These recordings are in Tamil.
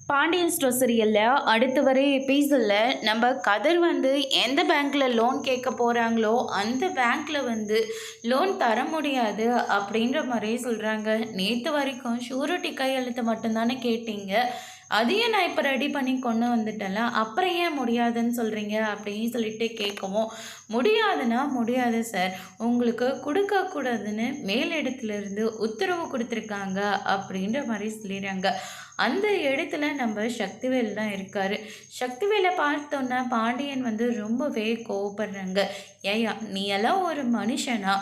பாண்டியன் ஸ்டோர் சீரியலில் அடுத்து வர எபிசோடில் நம்ம கதிர் எந்த பேங்க்கில் லோன் கேட்க போகிறாங்களோ அந்த பேங்க்கில் லோன் தர முடியாது அப்படின்ற மாதிரி சொல்கிறாங்க. நேற்று வரைக்கும் ஷூரிட்டி கையெழுத்து மட்டும்தானே கேட்டீங்க, அதையும் நான் இப்போ ரெடி பண்ணி கொண்டு வந்துட்டேன்ல, அப்புறம் ஏன் முடியாதுன்னு சொல்கிறீங்க அப்படின்னு சொல்லிட்டு கேட்கவும், முடியாதுன்னா முடியாது சார், உங்களுக்கு கொடுக்கக்கூடாதுன்னு மேலிடத்துலேருந்து உத்தரவு கொடுத்துருக்காங்க அப்படின்ற மாதிரி சொல்லிடுறாங்க. அந்த இடத்துல நம்ம சக்திவேல் தான் இருக்கார். சக்திவேலை பார்த்தோன்னா பாண்டியன் ரொம்பவே கோவப்படுறாங்க. ஏயா நீ எல்லாம் ஒரு மனுஷனா?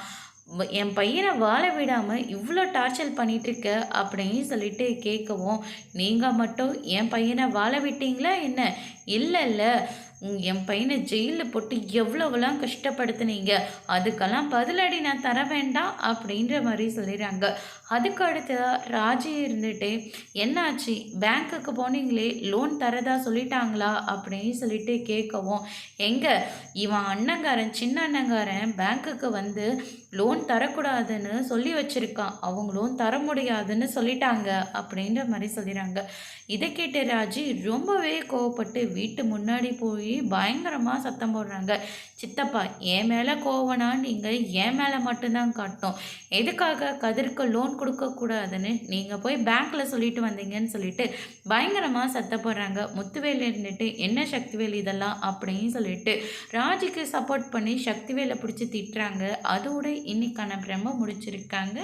என் பையனை வாழ விடாமல் இவ்வளோ டார்ச்சர் பண்ணிகிட்ருக்க அப்படின்னு சொல்லிட்டு கேட்கவும், நீங்கள் மட்டும் என் பையனை வாழ விட்டீங்களா என்ன? இல்லை இல்லை, என் பையனை ஜெயிலில் போட்டு எவ்வளோவெல்லாம் கஷ்டப்படுத்துனீங்க, அதுக்கெல்லாம் பதிலடி நான் தர வேண்டாம் அப்படின்ற மாதிரி சொல்லிடுறாங்க. அதுக்கு அடுத்து ராஜி இருந்துட்டு, என்னாச்சு பேங்க்குக்கு போனீங்களே, லோன் தரதா சொல்லிட்டாங்களா அப்படின்னு சொல்லிட்டு கேட்கவும், எங்கே இவன் அண்ணங்காரன் சின்ன அண்ணங்காரன் பேங்க்குக்கு லோன் தரக்கூடாதுன்னு சொல்லி வச்சுருக்கான், அவங்க லோன் தர முடியாதுன்னு சொல்லிட்டாங்க அப்படின்ற மாதிரி சொல்லிடுறாங்க. இதை கேட்டு ராஜி ரொம்பவே கோவப்பட்டு வீட்டு முன்னாடி போய் பயங்கரமாக சத்தம் போடுறாங்க. சித்தப்பா என் மேலே கோவனா நீங்கள் என் மேலே மட்டும்தான் காட்டும், எதுக்காக கதிர்க்கு லோன் கொடுக்கக்கூடாதுன்னு நீங்கள் போய் பேங்க்கில் சொல்லிட்டு வந்தீங்கன்னு சொல்லிட்டு பயங்கரமாக சத்தம் போடுறாங்க. முத்துவேல் இருந்துட்டு என்ன சக்திவேல் இதெல்லாம் அப்படின்னு சொல்லிட்டு ராஜிக்கு சப்போர்ட் பண்ணி சக்திவேலை பிடிச்சி திட்டுறாங்க. அதோட இன்னைக்கான பிரம்ம முடிச்சிருக்காங்க.